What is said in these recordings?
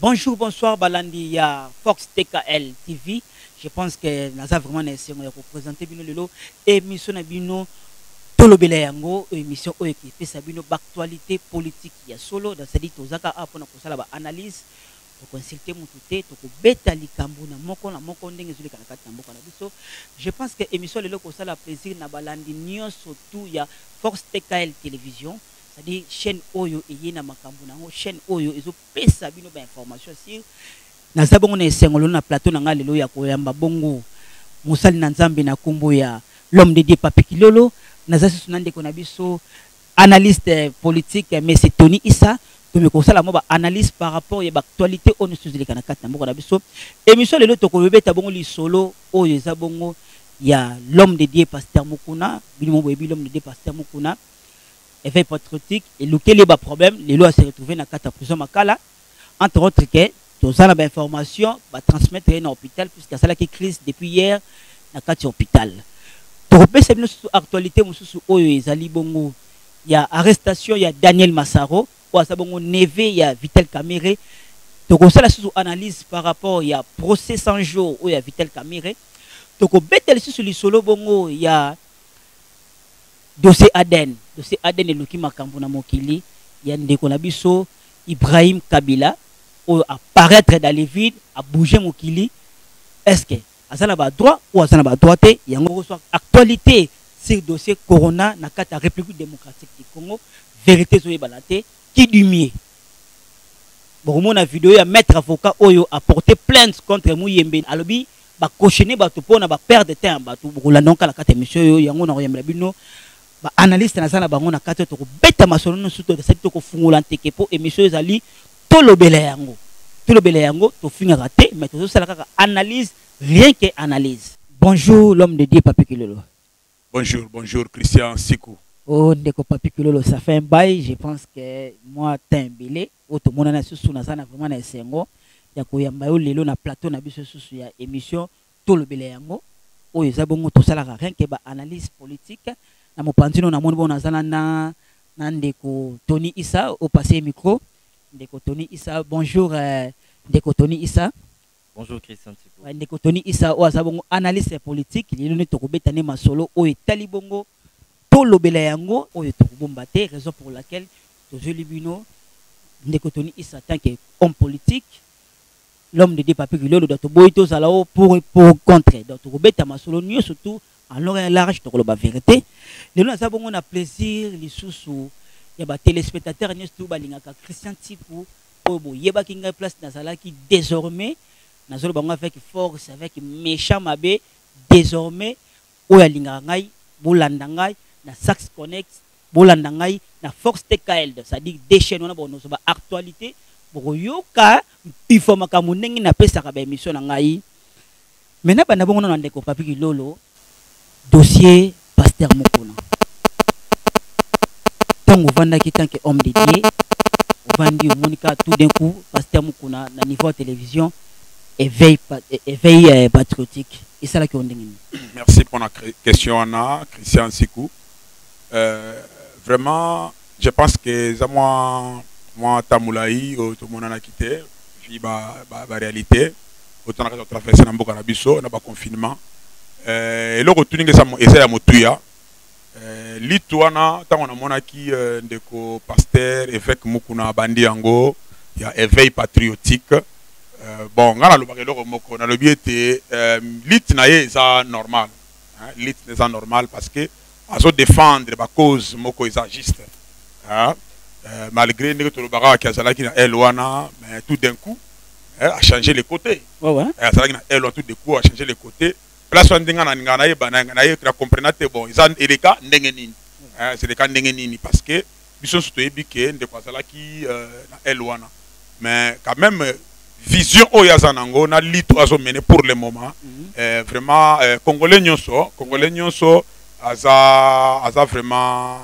Bonjour, bonsoir, Balandi, il y a Fox TKL TV. Je pense que nous avons vraiment essayé de représenter Bino émission Bino Tolobele Yango, émission qui fait sa Bino d'actualité politique. Il y a solo, dans cette Tozaka a pour nous analyse, pour consulter mon touté, pour bêta likambo na moko ndenge zuli kana kati mboka na biso. Je pense que émission lelo ko sala plaisir na Balandi News surtout il y a Fox TKL télévision. C'est-à-dire chaîne Oyo et Yena Makambu nango chaîne Oyo ezo pesa bino ba information sur na zabongo na esengolo na plateau na ngalelo ya koyamba bongo musali na nzambe na kombo ya l'homme de Dieu Papi Kilolo na zasu sunande ko na biso analyste politique mais c'est Tony Issa to me kosala mo ba analyse par rapport ya ba actualité on suzile kana kata mboko na biso émission lelo to ko beta bongo li solo Oyo zabongo ya l'homme de Dieu Pasteur Mukuna bino mo l'homme de Dieu Pasteur Mukuna effet patriotique et lequel est le problème les lois se retrouver dans la prison Makala entre autres que tous les informations va transmettre dans l'hôpital puisque ça là qui crise depuis hier dans le hôpital pour repérer cette actualité mususu oyo ezali bongo il y a arrestation il y a Daniel Massaro ou ça bongo neve il y a Vitel Kamere donc on ça la sous analyse par rapport il y a procès 100 jours où il y a Vitel Kamere donc on betel sur le solo bongo il y a dossier Aden et Luki Makambu na mokili ya ndeko na biso Ibrahim Kabila ou apparaître dans les vides à bouger mokili est-ce que azana ba droit ou azana ba droite yango so actualité sur dossier corona na kata République démocratique du Congo vérité zo ebalate qui du mieux bon mon vidéo ya maître avocat oyo a porté plainte contre Muyembe alobi ba cautionner ba to pona ba perdre de temps ba to bola donc la kata monsieur yo yango na yemba bino ba analyste na sala bango na kata to beta masolo no suto de cette ko fungola nteke po émission ezali tolobele yango to finga raté mais to sala kaka analyse rien que analyse. Bonjour l'homme de Dieu Papi Kilolo. Bonjour Christian Sikou. Oh ndeko Papi Kilolo ça fait un bail je pense que moi tembele auto mona na susu na sana vraiment na esengo ya ko yamba yo lelo na plateau na biso susu ya émission tolobele yango oyo za bongo to sala rien que ba analyse politique. Na mopanzino na moni bona zana na ndeko Tony Issa au passé micro ndeko Tony Issa bonjour ndeko Tony Issa. Bonjour Christian Tipo. Ndeko Tony Issa o azabongo analyste politique lelo ne tokobeta ne masolo o etali bongo tolobela yango o etokobomba te raison pour laquelle tozeli bino ndeko Tony Issa tant que homme politique l'homme de Dieu Papi Kilolo doit boito zalao pour contre donc tokobeta masolo nyo surtout alors un large to la vérité les gens ça bon on a plaisir les sous il y a ba téléspectateurs n'y tout balingaka Christian Tipo obo yeba kinga place na sala qui désormais na zolo bango avec force avec méchant mabe désormais oya linga ngai bolanda ngai na Sax Connect bolanda ngai na Fox TKL c'est-à-dire des chaînes on a bon ba actualité bo yoka il faut makamu ndenge na pesa ka ba émission na ngai maintenant bana bongo na ndeko Papi Kilolo dossier Pasteur Mukuna. Tant que vous vendez tant que homme de Dieu, vous vendez Monica tout d'un coup Pasteur Mukuna na niveau télévision éveil patriotique. Et ça là qui on dit. Merci pour la question Anna, Christian Sikou. Vraiment, je pense que ça moi Tamoulaï tout le monde en a quitté, puis réalité, autant que traverser dans beaucoup na ba confinement. Et le retour que ça essaie à motuya litouana tant on a monaki ndeko pasteur évêque Mukuna bandi yango il y a éveil patriotique bon ngana lo bakelo moko na lobi était lit na ye ça normal lit c'est normal parce que azo défendre ba cause moko est juste malgré ndeko to baka kiazala ki na elwana mais tout d'un coup a changé les côtés ouais ça na elwana tout d'un coup a changé les côtés place on dinga na ngana ye na ye na comprendre bon ils ont les cas ndenge nini c'est les cas ndenge nini parce que biso surtout ebike ndeko azala ki na elwana mais quand même vision oyaza nango na lito azo mener pour le moment vraiment congolais nyonso aza vraiment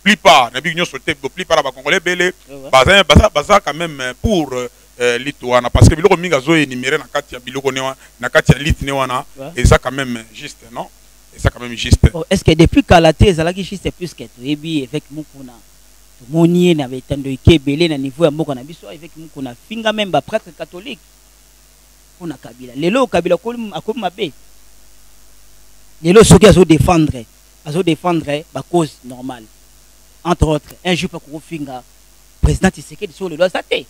plupart na big nyonso te plupart ba congolais belé baza quand même pour Litouana parce que biloko minga zo énuméré na kati ya biloko na kati ya lit ne wana et ça quand même juste non et ça quand même juste est-ce que depuis Kalaté ezalaki juste plus que toyebi avec Mukuna monier na betando ikebele na niveau ya mboka na biso avec mukuna finga même ba prêtre catholique pona Kabila lelo Kabila akomi mabe lelo soki azo défendre ba cause normale entre autres un jour pas ko finga président Tshisekedi sur le loi saté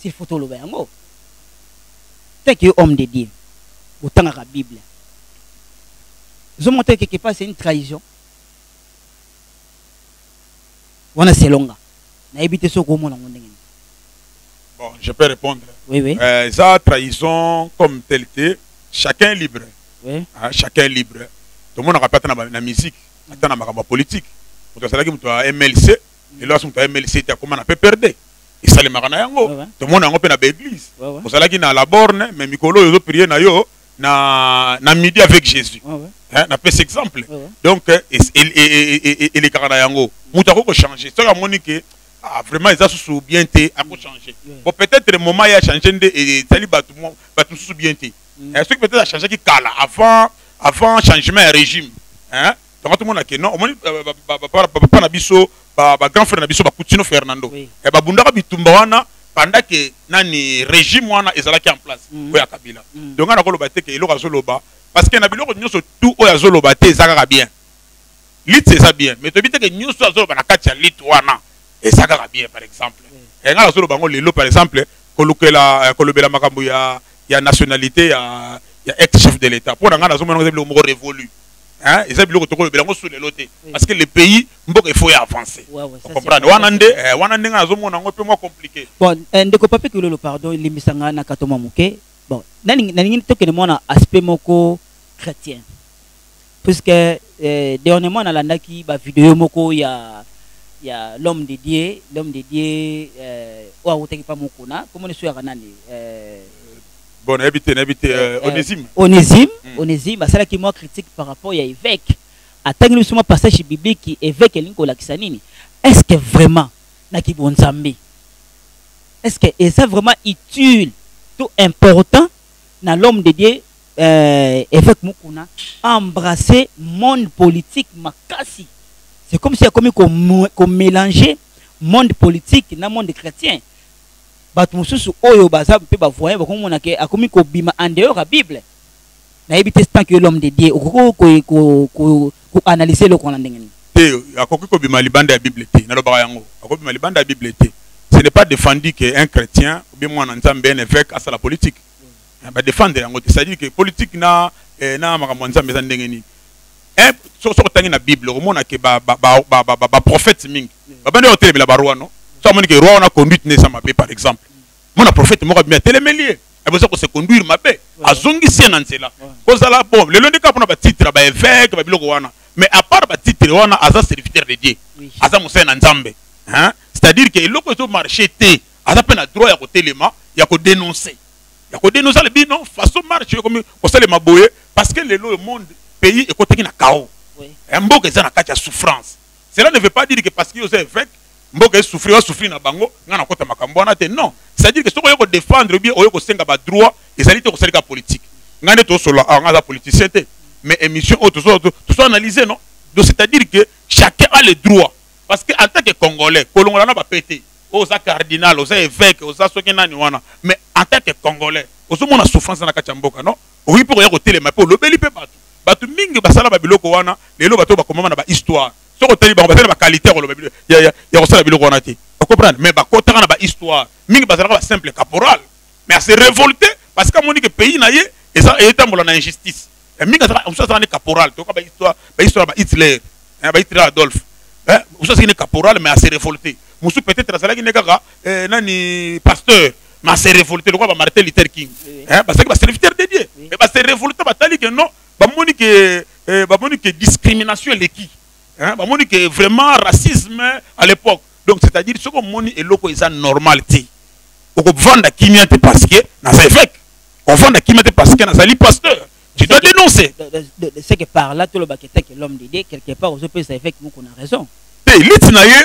s'il faut to lo yango tel que homme de Dieu autant la Bible ils ont montré quelque part c'est une trahison. On a c'est longa. Bon, je peux répondre. Oui, oui. Ça, trahison comme tel que chacun est libre. Oui. Chacun est libre. Tout le monde n'a pas la musique, dans la politique. Quand tu as MLC, et lorsque tu as MLC, tu as comment on peut perdre. Et ça, les marana yango. Tout le monde a un peu dans l'église. Pour ça, il y a la borne, mais Mikolo, ils ont prié na midi avec Jésus. Na fait cet exemple. Donc, et les carana yango. Moutako ko changer. Ça, on a que vraiment ils ont bien été à changer. Bon, peut-être le moment il a changé et sali batoumo sous bien été. Est-ce que peut-être a changé qui cala avant changement de régime. Hein? Donc tout le monde a que non, au moins papa na biso ba grand frère na biso ba Coutinho Fernando. Et ba bundaka bitumba wana pendant que nani régime wana ezalaki en place. Oya Kabila. Donc on a ko loba te ke eloko azoloba parce que na biloko nyonso tout oya azoloba te ezaka bien. Lit c'est ça bien, mais tu dis que nous sommes na kati ya lit wana et ça va bien par exemple. Et nga solo bango lelo par exemple kolobela makambo ya nationalité ya ex chef de l'état. Pour nga na zo mona le mot révolu. Hein, et ça biloko to kolobela ngo sous le loté parce que le pays mboko il faut y avancer. Vous comprenez? Wana nga zo mona ngo peu moins compliqué. Bon, ndeko papi que le pardon limisanga na katoma muke. Bon, nani to ke mona aspect moko chrétien. Puisque dernièrement on a landaki ba vidéo moko ya l'homme de Dieu wa oteki pa moko na comment est-ce que nani bon habité Onésime ça là qui moi critique par rapport à évêque atangi suma passage biblique évêque elinko lakisa nini est-ce que vraiment na ki bonzambe est-ce que est ça vraiment utile tout important na l'homme de Dieu évêque Mukuna embrasser monde politique makasi. C'est comme si il y a comme mélanger monde politique na monde chrétien. Batu mususu oyo baza pe ba voyer ba komona ke akomi ko bima en dehors la Bible. Na ebité tant que l'homme de Dieu ko analyser le qu'on ndengeni. Te akoki ko bima libanda ya Bible te na lobaka yango. Akoki bima libanda ya Bible te. Ce n'est pas défendu que un chrétien ou bien moi nzambe un évêque à la politique. Ba défendre yango c'est-à-dire que politique na makambo nzambe za ndengeni. So tangi na Bible omona ke ba prophète mingi. Ba bande hotel la barwa no. So moni ke roi na conduite ne sama par exemple. Mon prophète mo bien télémélier. Et besoin que se conduire mabe. Azongi si na nzela. Ko zala bon le lundi ka pona ba titre ba évêque ba biloko wana. Mais à part ba titre wana aza serviteur de Dieu. Aza musa na nzambe. Hein? C'est-à-dire que eloko zo marché té aza pe na droit ya ko telema ya ko dénoncer. Il y a dénoncer le bien non façon marche comme ça les maboye parce que le monde pays est côté qui na chaos. Un mboka est na katia souffrance. Cela ne veut pas dire que parce que vous êtes évêque mboka souffrir na bango ngana kota makambo na te non. C'est-à-dire que ce qu'on veut défendre bien on veut senga ba droit et ça dit que c'est politique. Ngane to solo ngaza politicien te mais émission auto tout analyser non. Donc c'est-à-dire que chacun a le droit parce que en tant que Congolais kolongola na ba pété aux cardinal, aux évêques, aux wana. Mais en tant que Congolais, aux hommes a souffrance dans la Kachamboka, non? Oui, pour y côté les mains, pour le beli pe batu. Batu mingi basala babiloko wana, les lo bato ba comment na ba histoire. So ko tali ba ba qualité ko lo babiloko. Ya ko sala biloko wana ti. Vous comprenez? Mais ba kota na ba histoire. Mingi basala ba simple caporal. Mais à se révolter parce que moni que pays na ye et ça est tambola na injustice. Et mingi ça on ça na caporal, to ka ba histoire ba Hitler, ba Hitler Adolphe. Hein? On ça c'est caporal mais à se révolter. Moussou peut-être à la nani pasteur, mais c'est révolté le quoi Martin Luther King. Hein parce que c'est serviteur de Dieu. Mais c'est révolté batali que non, ba moni que discrimination les qui. Hein ba moni que vraiment racisme à l'époque. Donc c'est-à-dire ce que moni et loko est normal ti. On vendre kimia parce que na c'est évêque. On vend kimia parce que na sali pasteur. Tu dois dénoncer. C'est que par là tout le baquet que l'homme de Dieu quelque part aux opposés c'est évêque qu'on a raison. Et l'itinaye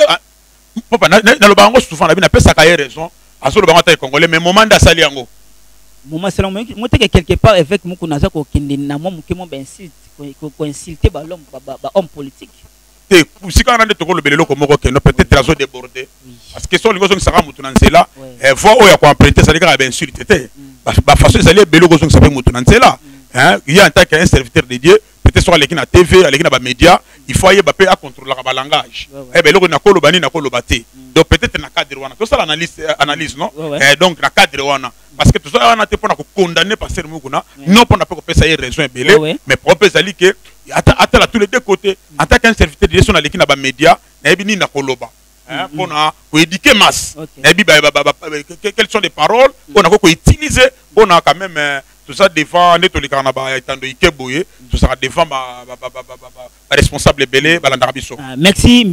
papa na lo bango souvent na bina pesa ka raison aso lo bango ta congolais mais moment da sali yango moment selon moi que quelque part avec moko naza ko kindi na moi mukemo ben insulte ko insulter ba l'homme ba homme politique si quand on a des tokolo belelo comme peut-être la zone débordée parce que sur les gosons ça va mutunanzela voix où il y a quoi emprunter ça les gars bien sûr c'était bah façon ça les belo gosons ça peut mutunanzela hein il y a en tant qu'un serviteur de Dieu peut-être sur les qui na TV les qui na ba média il faut y à contrôler le langage et ben na kolo bani na kolo baté donc peut-être na cadre wana tout ça l'analyse non donc na cadre wana parce que tout ça on a été pour condamner par ser mukuna non pour na pas que ça ait raison belé mais propre zali que attends tous les deux côtés en tant qu'un serviteur de Dieu sur les qui na ba média na bini na koloba pour éduquer masse quelles sont les paroles on a utiliser on a quand même tout ça défend tout ça défend responsable belé merci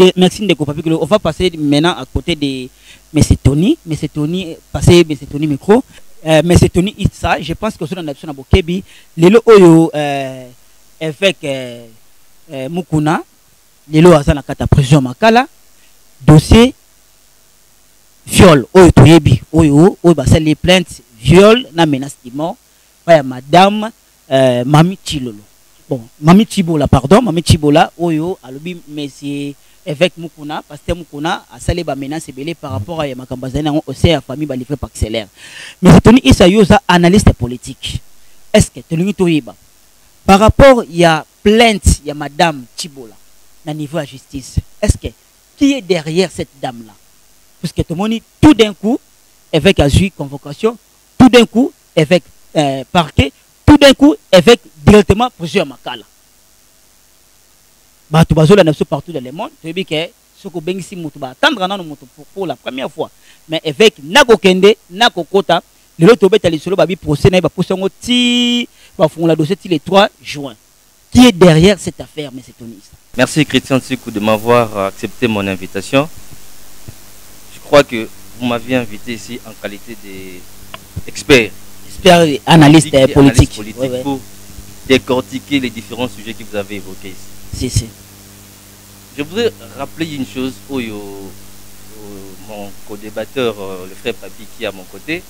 Ndeko Papi. On va passer maintenant à côté de M. Tony passer M. Tony micro M. Tony Itza je pense que sur la nation Bokebi lelo oyo avec Mukuna lelo azana kata prison makala dossier viol oyo toyebi oyo basali les plaintes viol na menace de mort ya madame Mami Chilolo bon Mami Chibola pardon Mami Chibola oyo alobi monsieur évêque Mukuna pasteur Mukuna asali ba menace belé par rapport à makambazana au sein ya famille ba livré par accélère mais c'est Tony Issa yoza analyste politique est-ce que Tony toyeba par rapport ya plainte ya madame Chibola na niveau de justice est-ce que qui est derrière cette dame-là? Parce que tout le monde, tout d'un coup, avec azui convocation, tout d'un coup, avec parquet, tout d'un coup, avec directement plusieurs makala. Bah, tout bazo la nation partout dans le monde, tu dis que ce que ben ici mutu ba attendre na mutu pour la première fois. Mais avec nako kende, nako kota, le loto beta li solo ba bi procès na ba posongo ti ba font la dossier le 3 juin. Qui est derrière cette affaire, M. Tony? Merci Christian Tsikou de m'avoir accepté mon invitation. Je crois que vous m'aviez invité ici en qualité d'expert. Expert analyste politique. Pour décortiquer les différents sujets que vous avez évoqués ici. Si. Je voudrais rappeler une chose mon co-débatteur, le frère Papi qui est à mon côté,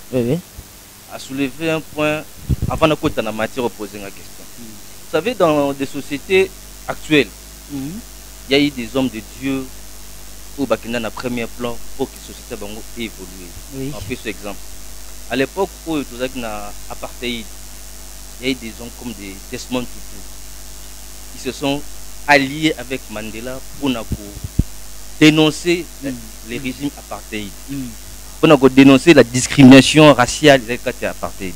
a soulevé un point avant de côté en matière de poser la question. Vous savez, dans des sociétés actuelles, il y a eu des hommes de Dieu au Bakina na premier plan pour que la société évolue. On fait ce exemple. À l'époque où il y a apartheid, il y a eu des hommes comme des Desmond Tutu. Ils se sont alliés avec Mandela pour dénoncer les régimes apartheid. Pour dénoncer la discrimination raciale des apartheid.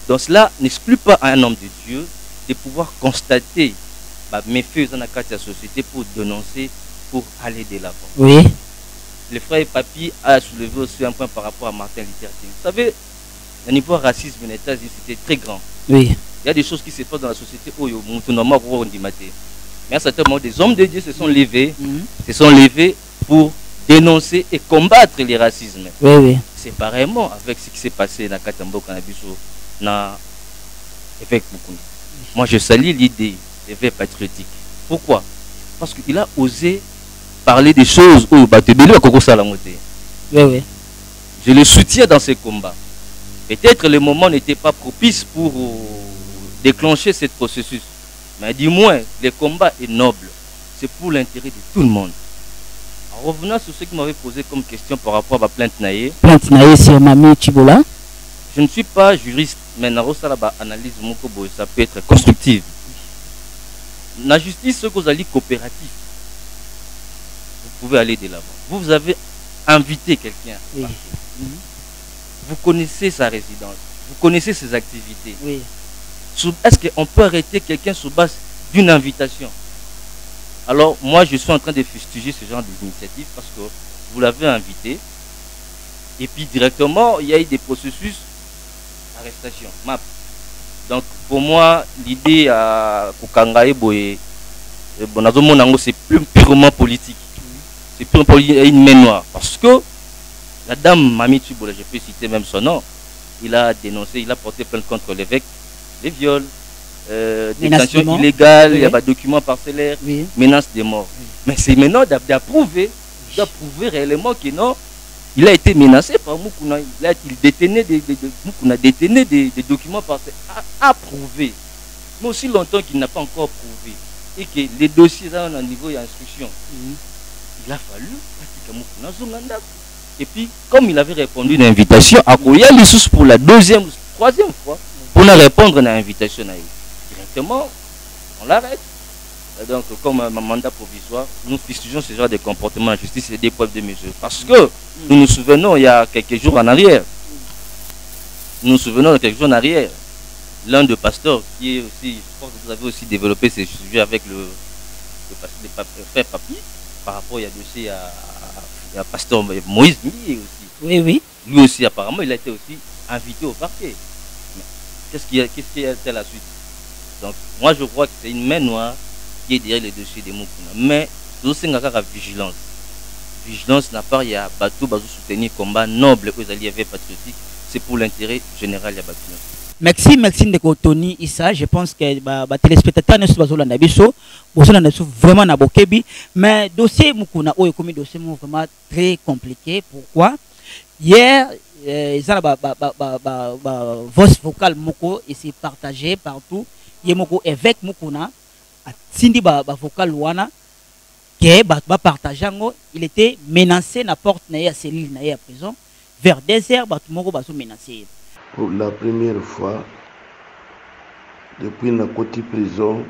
Donc cela n'exclut pas à un homme de Dieu de pouvoir constater mes faits dans la société pour dénoncer, pour aller de l'avant. Oui. Le frère Papi a soulevé aussi un point par rapport à Martin Luther King. Vous savez, le niveau racisme en États-Unis, c'était très grand. Oui. Il y a des choses qui se passent dans la société où il y a mais à un certain moment, des hommes de Dieu se sont levés, pour dénoncer et combattre les racismes. Oui. C'est pareillement avec ce qui s'est passé dans Katambo Kanabiso, dans l'évêque Mukuna. Moi, je salue l'idée d'éveil patriotique. Pourquoi? Parce qu'il a osé parler des choses où oui. Je le soutiens dans ces combats. Peut-être le moment n'était pas propice pour déclencher ce processus. Mais du moins, le combat est noble. C'est pour l'intérêt de tout le monde. En revenant sur ce que m'avait posé comme question par rapport à la plainte Naye. Plainte Naye, c'est Mami Chibola. Je ne suis pas juriste, mais l'analyse ça peut être constructive. La justice, ce que vous allez coopératif, vous pouvez aller de l'avant. Vous avez invité quelqu'un. Oui. Vous connaissez sa résidence, vous connaissez ses activités. Oui. Est-ce qu'on peut arrêter quelqu'un sur base d'une invitation? Alors, moi, je suis en train de fustiger ce genre d'initiative parce que vous l'avez invité. Et puis, directement, il y a eu des processus d'arrestation. MAP. Donc, pour moi, l'idée à Kokangae Boye, c'est purement politique. C'est purement une main noire. Parce que la dame Mami Chibola, je peux citer même son nom, il a dénoncé, il a porté plainte contre l'évêque, les viols, détention illégale, il y a des documents parcellaires, menaces de mort. Mais c'est maintenant d'approuver, réellement que non, il a été menacé par Mukuna, il détenait des documents parcellaires à prouver. Mais aussi longtemps qu'il n'a pas encore prouvé. et que les dossiers sont au niveau d'instruction. Il a fallu et puis comme il avait répondu à l'invitation, il y a les sources pour la deuxième, troisième fois pour nous répondre à l'invitation directement, on l'arrête. Donc comme un mandat provisoire, nous fustigeons ce genre de comportement en justice et des preuves de mesure. Parce que nous nous souvenons il y a quelques jours en arrière, l'un des pasteurs qui est aussi, je pense que vous avez aussi développé ces sujets avec le frère Papi par rapport il y a dossier à pasteur Moïse Millie aussi. Oui, oui. Lui aussi apparemment il a été aussi invité au parquet. Mais qu'est-ce qui a été la suite? Donc moi je crois que c'est une main noire qui est derrière les dossiers des Mukuna. Mais aussi il y a vigilance. Vigilance n'a pas, il y a bateau bazou soutenir combat noble aux alliés patriotiques. C'est pour l'intérêt général de la bâtiment. Merci de Tony Issa. Je pense que les téléspectateurs ne sont pas vraiment na bokebi, mais dossier Mukuna o comme dossier vraiment très compliqué. Pourquoi? Hier, ils ont voix vocale moko et c'est partagé partout. Hier moko évêque Mukuna a tindi vocal wana que ba partager il était menacé na porte na ya cellule na ya prison vers 2h ba moko ba menacé. Pour la première fois, depuis la côté prison,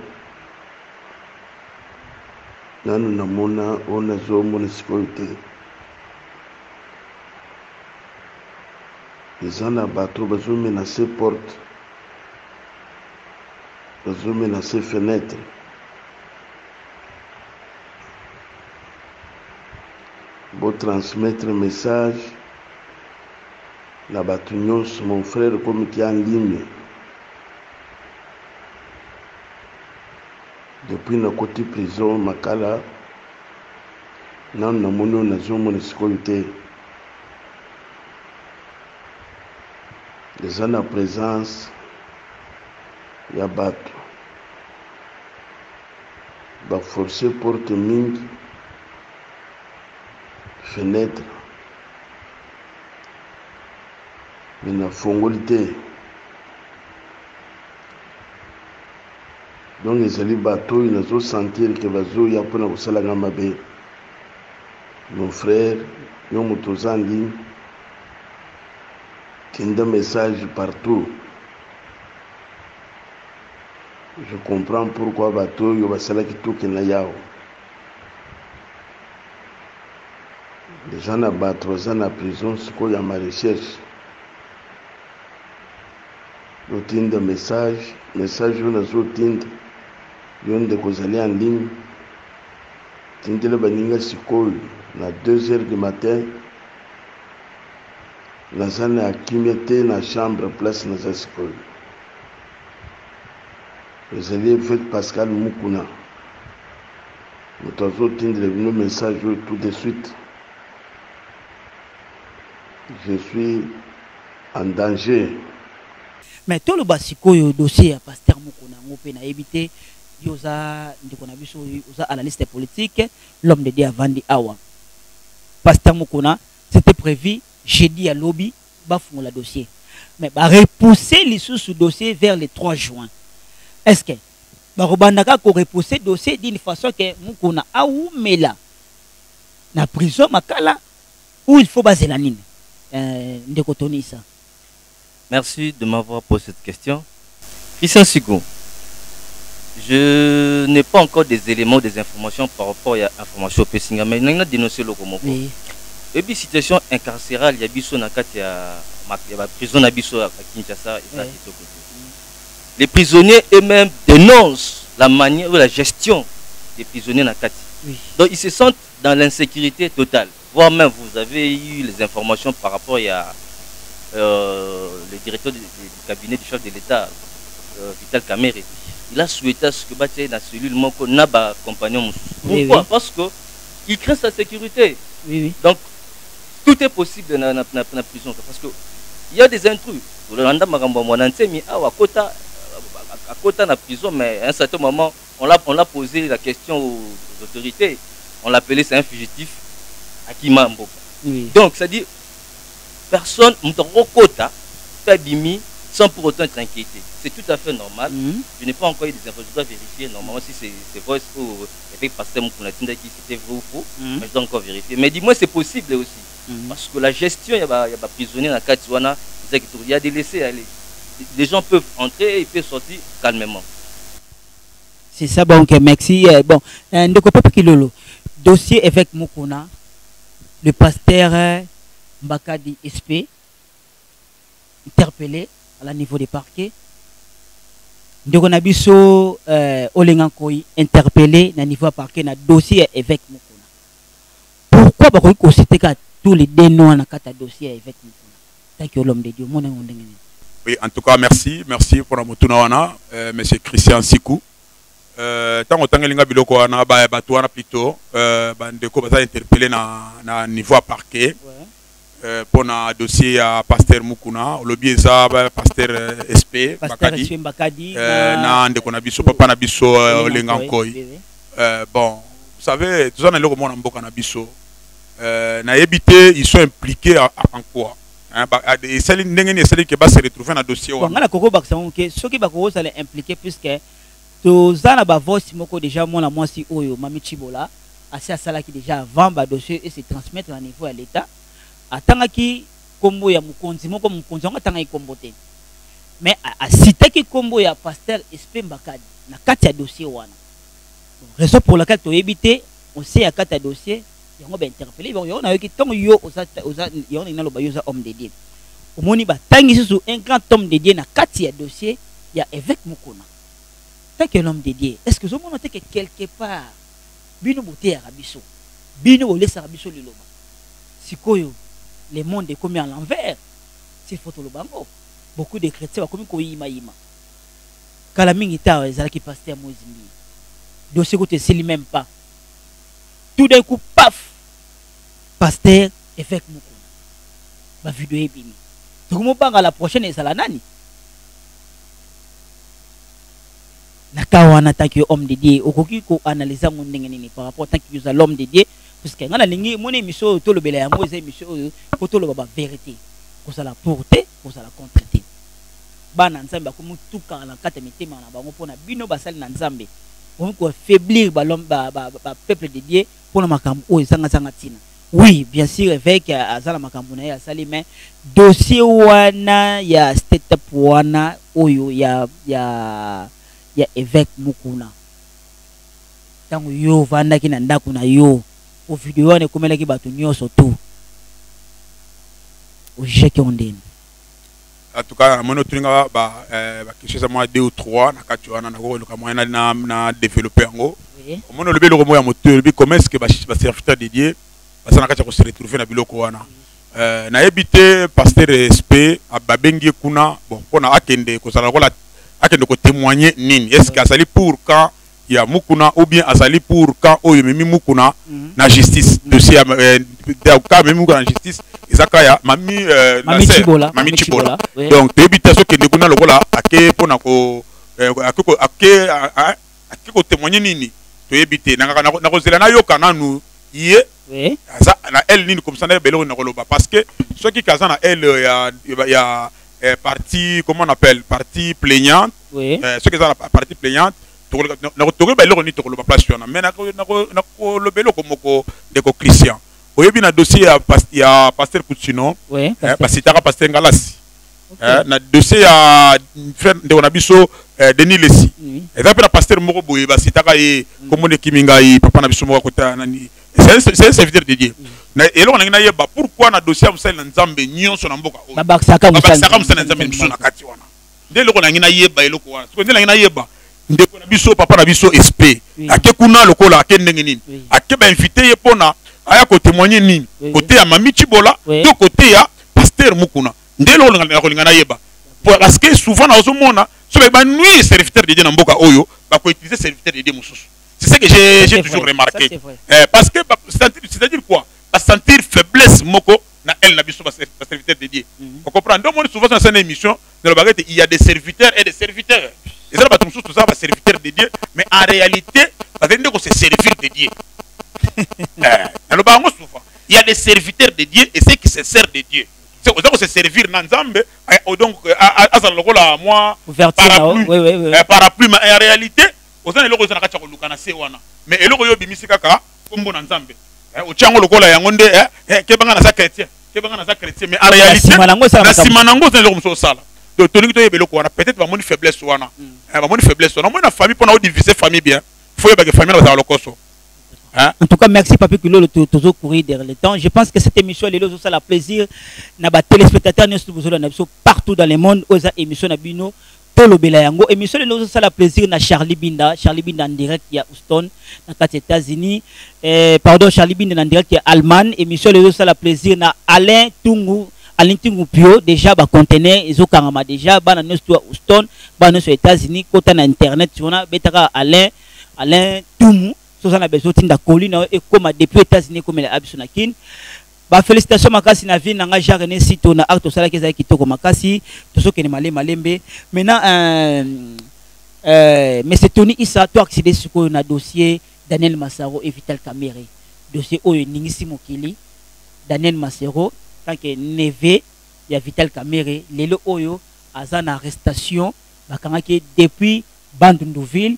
nous avons une zone de sécurité. Les gens ont menacé porte, ils ont menacé fenêtre. Pour transmettre un message. La Batunion, mon frère, comme qui est en ligne. Depuis le côté prison, Makala, nous avons une zone de sécurité. Les gens en présence, il y a battu. Il va forcer porte ming, fenêtre. Mais la fongolité. Donc les bateaux, ils ont senti que les gens ont fait la mon frère, ils ont tous en ligne, qui ont des messages partout. Je comprends pourquoi les bateaux, ils ont fait la tout qui n'a pas. Les gens ont battu, les gens en prison, c'est quoi, il y a ma recherche. Le message on a soutint, on de causer en ligne, tinte le baninga sikol, na 2h du matin, la zone a kimete na chambre place na sikol. Les alliés fait Pascal Mukuna. Nous avons tinte le message tout de suite. Je suis en danger. Mais tout le basiko yo dossier à pasteur Mukuna ngope na éviter yoza ndikona biso yoza analyste politique l'homme de Dieu Vandi Awa. Pasteur Mukuna c'était prévu jeudi à lobby ba font la dossier. Mais ba repousser les sous dossier vers le 3 juin. Est-ce que ba robandaka ko repousser dossier d'une façon que Mukuna aou mela na prison makala où il faut baser la ligne ndeko Tony ça. Merci de m'avoir posé cette question. Christian Sigo, je n'ai pas encore des éléments, des informations par rapport à l'information au Pessinga, mais il y a dénoncé le Komoko. Et puis, situation incarcérale, il y a biso nakati ya prison à biso à Kinshasa et ça qui côté. Les prisonniers eux-mêmes dénoncent la manière ou la gestion des prisonniers nakati. Donc ils se sentent dans l'insécurité totale. Voire même vous avez eu les informations par rapport à le directeur du cabinet du chef de l'État, Vital Kamerhe. Il a souhaité ce que Bataille dans la cellule Moko n'a pas compagnon. Pourquoi? Parce qu'il craint sa sécurité. Donc tout est possible dans la prison. Parce qu'il y a des intrus. À côté de la prison, mais à un certain moment, on l'a posé la question aux autorités. On l'appelait, c'est un fugitif à Kimambo. Donc, c'est-à-dire, personne, Mtokota, Tabimi, sans pour autant être inquiété. C'est tout à fait normal. Je n'ai pas encore eu des infos, je dois vérifier. Normalement, si c'est voice ou avec Pasteur Moukouna-Tinda qui c'était vrai ou faux, mais je dois encore vérifier. Mais dis-moi, c'est possible aussi. Parce que la gestion, il y a des prisonniers dans la Katiwana, il y a des laissés aller. Les gens peuvent entrer et ils peuvent sortir calmement. C'est ça, bon, ok, merci. Bon, de quoi pas Kilolo, dossier avec Moukouna, le pasteur Mbakadi SP, interpellé à la niveau des parquets. Ndeko Nabiso Olengankoi interpellé à niveau parquet na dossier avec Moukouna. Pourquoi bakoy ko citer tous les dénoms na kata dossier avec Moukouna? Tant que l'homme de Dieu, mon ngondengene. Oui, en tout cas, merci pour la Moutouna, monsieur Christian Sikou. Tant que Tangelinga Biloko wana ba batouana plutôt bandeko baza interpellé na niveau parquet. Pour un dossier à Pasteur Moukouna, au lobby ça Pasteur SP Mbakadi na ndeko na biso papa na biso Olengankoi. Bon, vous savez, tout ça dans le monde mboka na biso na éviter ils sont impliqués en quoi? Et celles qui va se retrouver dans le dossier. Bon, ngana koko baksango ke soki bakoko ça les impliquer puisque toza na ba voice moko déjà mona mwasi oyo Mami Chibola assez à sala qui déjà avant ba dossier et se transmettre au niveau à l'état. Atangaki kombo ya mukonzi moko mukonzi ngo atanga ikombo te mais a cité ki kombo ya Pasteur SP Mbakadi na kati ya dossier wana raison pour laquelle to éviter on sait ya kati ya dossier yango ba interpeller bon yo na yo ki tongo yo oza yo na loba yo za homme de Dieu omoni ba tangi sur un grand homme de Dieu na kati ya dossier ya évêque Moukouna tant que l'homme de Dieu est-ce que zo mona te que quelque part bino boté ya biso bino o lesa biso liloba sikoyo le monde est comme à l'envers. C'est photo le bango. Beaucoup de chrétiens comme koyima yima. Kalamingi ta ezalaki pasteur Mozimbi. Dossier côté c'est lui même pas. Tout d'un coup paf. Pasteur évêque Moukouna. Ma vidéo est bimi. Donc mon banga la prochaine est la nani. Nakawana tant que homme de Dieu, okoki ko analyser mon ndengeni par rapport tant que l'homme de Dieu. Parce que ngana lingi mon émission to le bela yango eza émission ko to le baba vérité ko ça la porter ko ça la contreter bana nzambe ko mutuka na kata mitema na bango pona bino basali na nzambe on ko faiblir ba peuple de Dieu pona makambo o ezanga zanga tina oui bien sûr avec azala makambo na ya sali mais dossier wana ya step wana oyo ya évêque Moukouna tango yo vanda ki na ndako na yo au vidéo on est comme les qui battent surtout au jet qu'on donne en tout cas mon autre nga ba quelque chose moi 2 ou 3 na katuana na ko le moyen na développer ngo mon le belo mo ya moteur bi comment est-ce que ba serviteur dédié parce na kata ko se retrouver na biloko wana na éviter pasteur SP ababengi kuna bon pona akende ko sala ko la akende ko témoigner nini est-ce que ça pour quand il y a Moukouna ou bien Azali pour quand il y a Moukouna na justice dossier quand même Moukouna na justice Izakaya Mami Chibola donc débitation que Moukouna le voilà ake pona ko ake ko témoigner nini to éviter na ko zela na yoka na nu yé ça na elle nini comme ça na belo na koloba parce que ceux qui kaza na elle il y a partie comment on appelle partie plaignante ceux qui sont la partie plaignante na ko ba lero ni to ko place yona mais na ko lo belo komoko de ko Christian oyebi na dossier ya pasteur Coutinho parce que pasteur Ngalasi na dossier ya frère de on biso Denis Lessi et ça peut la pasteur moko boye ba sitaka ye komone kiminga yi papa na biso moko kota nani c'est un serviteur de Dieu na elo na yeba pourquoi na dossier am sel na nzambe nyonso na mboka o ba saka musana nzambe biso na kati wana ndelo na ngina yeba eloko wana so ndelo ngina yeba ndeko na biso papa na biso SP ake kuna lokola ake ndenge nini ake ba invité ye pona aya ko témoigner nini côté ya Mami Chibola to côté ya pasteur Moukouna ndelo na yeba parce que souvent na ozomona so ba nuire serviteur de Dieu na mboka oyo ba ko utiliser serviteur de Dieu mususu c'est ce que j'ai toujours remarqué parce que c'est-à-dire quoi ba sentir faiblesse moko na elle na biso ba serviteur de Dieu on comprend donc moi souvent dans cette émission il y a des serviteurs et des serviteurs. Et ça, tout ça va serviteur de Dieu, mais en réalité, c'est servir de Dieu. Il y a des serviteurs de Dieu et ceux qui se servent de Dieu. c'est se servir dans Nzambe donc à lokola moi parapluie mais en réalité ozana eloko ezana kati ya koluka na se wana mais eloko yo bimisi kaka kombo na Nzambe otiango lokola yango nde kebanga na za chrétien mais en réalité na sima nango ozana eloko mosusu osala donc tolingi toyeba eloko wana peut-être bamoni faiblesse wana moi na famille mpona odiviser famille bien faut yeba ke famille na bazala lokoso. En tout cas, merci Papi Kulo, toujours courir derrière le temps. Je pense que cette émission, les autres, ça la plaisir. N'a pas téléspectateurs, partout dans le monde, aux émissions Nabino, Tolo Belayango. Émission les autres, ça la plaisir. Na Charlie Binda en direct qui est à Houston, dans les États-Unis. Pardon, Charlie Binda en direct qui est Allemagne. Émission les autres, ça la plaisir. Na Alain Tungu Pio, déjà, bah, conteneur, ils ont carrément déjà, bah, dans Houston, bah, dans les États-Unis, côté Internet, tu vois, Betara Alain Tungu. Sozana besotin da colline et comme depuis États-Unis comme les Absunakin. Bah félicitations makasi na vie nanga René Sito na acte sala keza kitoko makasi to so kene malembe. Maintenant mais c'est Tony Issa toi accéder sur na dossier Daniel Massaro et Vital Kamerhe. Dossier oyo ningisi mokili Daniel Massaro tant que neveu ya Vital Kamerhe lelo oyo azana arrestation bakanga ke depuis Bandundouville.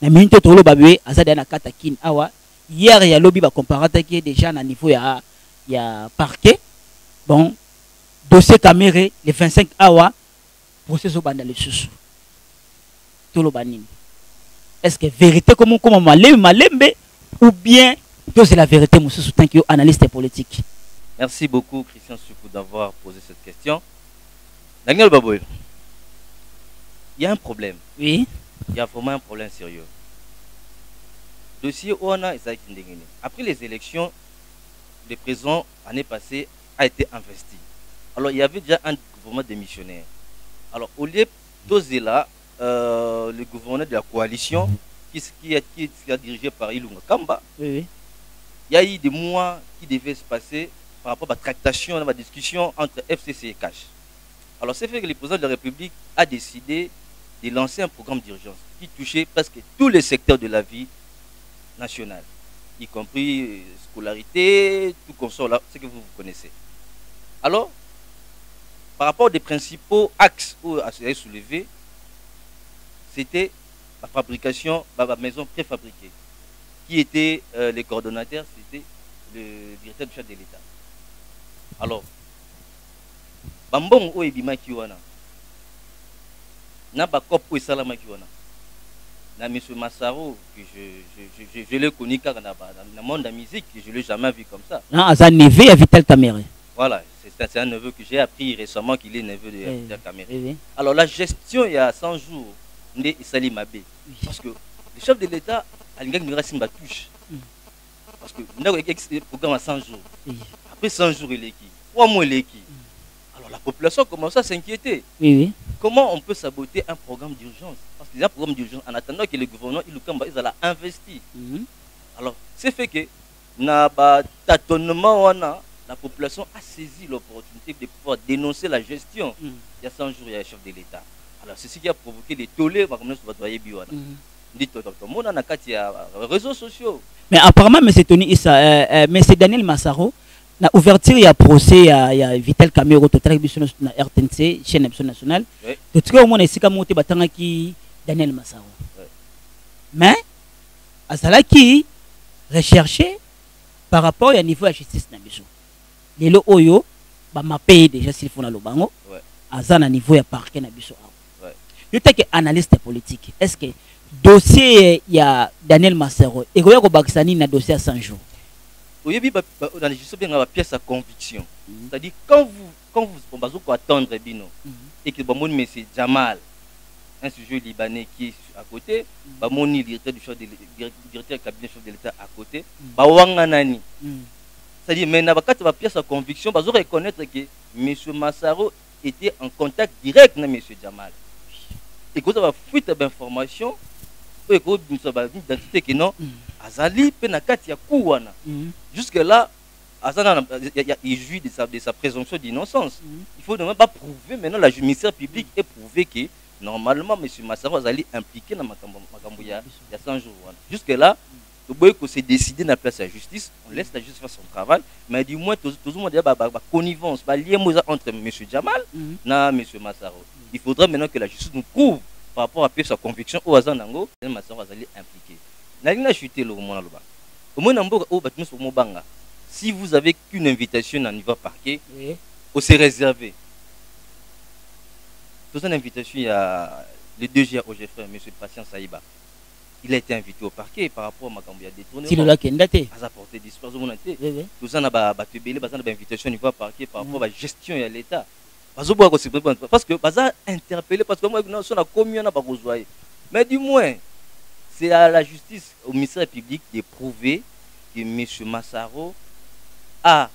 Na minute tolo babé azada na kata kin awa hier ya lobby ba comparata qui est déjà na niveau ya parquet bon dossier Kamerhe le 25 awa procès au banda le susu tolo banini est-ce que vérité comme malembe ou bien c'est la vérité monsieur Soutan qui est analyste politique. Merci beaucoup Christian Sukou d'avoir posé cette question. Daniel Baboy, il y a un problème. Oui. Il y a vraiment un problème sérieux. Dossier OANA et Zaki Ndengene. Après les élections, le président l'année passée a été investi. Alors il y avait déjà un gouvernement démissionnaire. Alors au lieu d'oser là, le gouverneur de la coalition qui est dirigé par Ilunga Kamba, oui. Il y a eu des mois qui devaient se passer par rapport à la tractation, à la discussion entre FCC et CACH. Alors c'est fait que le président de la République a décidé de lancer un programme d'urgence qui touchait presque tous les secteurs de la vie nationale, y compris scolarité, tout consort là, ce que vous connaissez. Alors, par rapport aux principaux axes à se soulever, c'était la fabrication de la maison préfabriquée. Qui étaient les coordonnateurs? C'était le directeur du chef de l'État. Alors, Bambong Oebima Kiwana. Na bakop ou salama kiwana na monsieur Massaro que je l'ai connu car dans le monde de la musique je l'ai jamais vu comme ça. Non, c'est un neveu à Vital Kamerhe. Voilà, c'est un neveu que j'ai appris récemment qu'il est neveu de Vital Kamerhe. Oui. Alors la gestion il y a 100 jours Ndé Isali Mabé parce que le chef de l'État a une gang Simba touche parce que on a un programme à 100 jours. Après 100 jours il est qui 3 mois il est qui. Alors la population commence à s'inquiéter. Oui. Comment on peut saboter un programme d'urgence? Parce qu'il y a un programme d'urgence en attendant que le gouvernement il a investi. Alors, c'est fait que tâtonnement, la population a saisi l'opportunité de pouvoir dénoncer la gestion. Il y a 100 jours, il y a le chef de l'État. Alors, c'est ce qui a provoqué des tollés. On réseaux sociaux. Mais apparemment, M. Tony Issa, M. Daniel Massaro, na ouverture il y a procès il y a Vital Kamerhe total na RTNC chaîne nationale to tuko mona esika moté batanga ki Daniel Massaro mais azala ki recherché par rapport à niveau de justice na biso lelo oyo ba mapé déjà s'il faut na lobango azana niveau ya parquet na biso yo teke analyste politique est-ce que dossier il y a Daniel Massaro et ko yako bakisani na dossier à 100 jours. Dans les justices, il y a une pièce à conviction. C'est-à-dire, quand vous attendre Bino, et que mon monsieur Jamal, un sujet libanais qui est à côté, mon directeur du cabinet chef de l'État à côté, Wanganani. C'est-à-dire, mais dans la pièce à conviction, vous reconnaître que M. Massaro était en contact direct avec M. Jamal. Et quand vous avez fuite d'informations, et que vous avez une identité que non, Azali Penakati Kouwana. Jusque-là, il jouit de sa présomption d'innocence. Il faut ne pas prouver maintenant la ministère public et prouver que normalement M. Massaro Azali impliqué dans Makamboya il y a 100 jours. Jusque-là, Le que c'est décidé dans la place de la justice, on laisse la justice faire son travail, mais du moins, tout le monde a une connivence, un lien entre M. Jamal et M. Massaro. Il faudra maintenant que la justice nous prouve par rapport à sa conviction au hasard d'Ango, M. Massaro va impliqué. Si vous avez qu'une invitation à niveau parquet, on s'est réservé. Dans une invitation, il y a le 2G au GFR, M. Patient Saïba. Il a été invité au parquet par rapport à Makambia détourné. Si le lac est daté. À apporter disperse au monde. Tout ça n'a pas invitation au niveau parquet par rapport à la gestion et à l'État. Parce que Baza interpellé, parce que moi, on a commis, on n'a pas besoin. Mais du moins, c'est à la justice, au ministère public, de prouver que M. Massaro a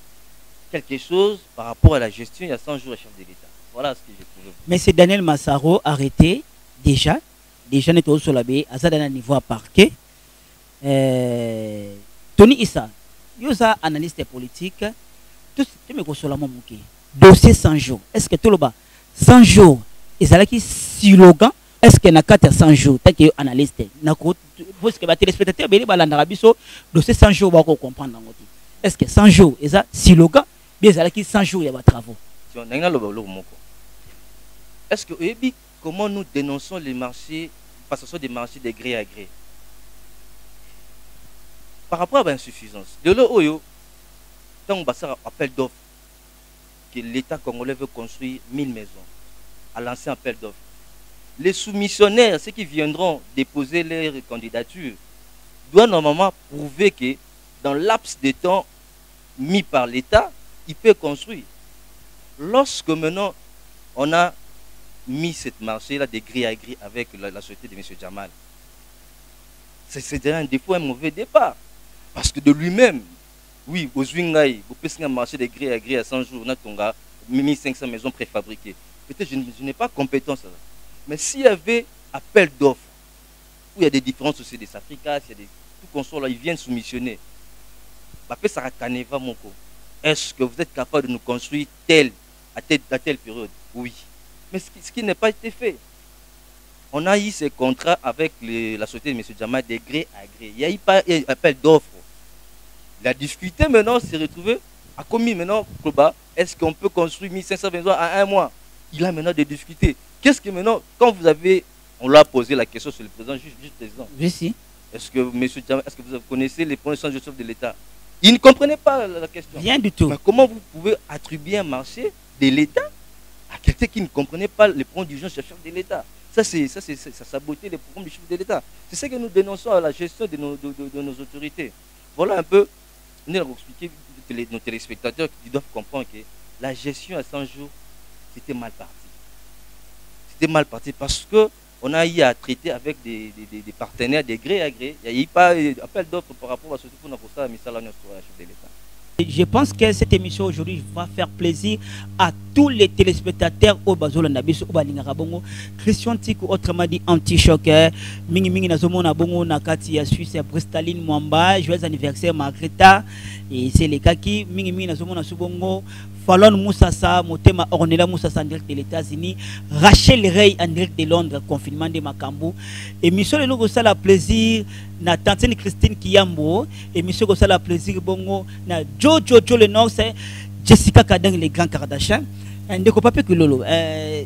quelque chose par rapport à la gestion il y a 100 jours à chef de l'État. Voilà ce que j'ai trouvé. Mais c'est Daniel Massaro arrêté déjà n'est au sol à ça d'un niveau à parquet. Tony Issa, yosa analyste politique, tout ce que je me dossier 100 jours. Est-ce que tout le bas 100 jours, et ça là qui slogan, est-ce que na 400 jours, tant que analyste, na ko parce que les téléspectateurs beli balandara biso dossier 100 jours ba ko comprendre ngoti. Est-ce que 100 jours, et ça slogan, bien ça là qui 100 jours il y a travaux. Est-ce que comment nous dénonçons les marchés, parce que ce sont des marchés de gré à gré? Par rapport à l'insuffisance, de l'eau, tant qu'on va appel d'offres, que l'État congolais veut construire 1000 maisons, à lancer un appel d'offres. Les soumissionnaires, ceux qui viendront déposer leurs candidatures, doivent normalement prouver que dans le laps de temps mis par l'État, il peut construire. Lorsque maintenant, on a mis cette marché-là de gré à gré avec la société de M. Jamal, c'est un défaut, un mauvais départ. Parce que de lui-même, oui, au Zwingaï, vous pouvez un marché de gré à gré à 100 jours, on a 1500 maisons préfabriquées. Peut-être que je n'ai pas compétence là. Mais s'il y avait appel d'offres, où il y a des différentes sociétés des Africains, il y a des tout consorts là, ils viennent soumissionner. Est-ce que vous êtes capable de nous construire à telle période? Oui. Mais ce qui n'a pas été fait. On a eu ces contrats avec la société de M. Jamal de gré à gré. Il n'y a eu pas appel d'offres. Il a discuté maintenant, s'est retrouvé, a commis maintenant, est-ce qu'on peut construire 1500 maisons à un mois? Il a maintenant de discuter. Qu'est-ce que maintenant, quand vous avez, on l'a posé la question sur le président, juste président. Je sais. Est-ce que M. Jamal, est-ce que vous connaissez les conditions de chef de l'État? Il ne comprenait pas la question. Rien du tout. Mais comment vous pouvez attribuer un marché de l'État à quelqu'un qui ne comprenait pas les programmes d'urgence du chef de l'État? Ça saboter les programmes du chef de l'État. C'est ce que nous dénonçons à la gestion de nos autorités. Voilà un peu, nous avons expliqué nos téléspectateurs qui doivent comprendre que la gestion à 100 jours, c'était mal parti. C'était mal parti parce qu'on a eu à traiter avec des partenaires de gré à gré. Il n'y a eu pas d'appel d'offres par rapport à ce qu'on a pour ça, mais ça, là, on est chef de l'État. Je pense que cette émission aujourd'hui va faire plaisir à tous les téléspectateurs au Bazola Nabiso, au Balingarabongo, Christian Tikou, autrement dit anti-choc, Mingi Mingi Nazomo Nabongo, Nakati, à Suisse, Bristaline Mwamba, joyeux anniversaire Margreta, et c'est les Kaki, Mingi Mingi Nazomo Nasubongo, Fallon Moussassa, Motema Ornella Moussassa en direct des États-Unis, Rachel Rey en direct de Londres, confinement de Makambo, et Monsieur le Logo Sala plaisir, na Tantine Christine Kiyambo, et Monsieur Gosala plaisir Bongo, na Jojo le Nord, c'est Jessica Kadang, les grands Kardashians. Un déco papier que Lolo,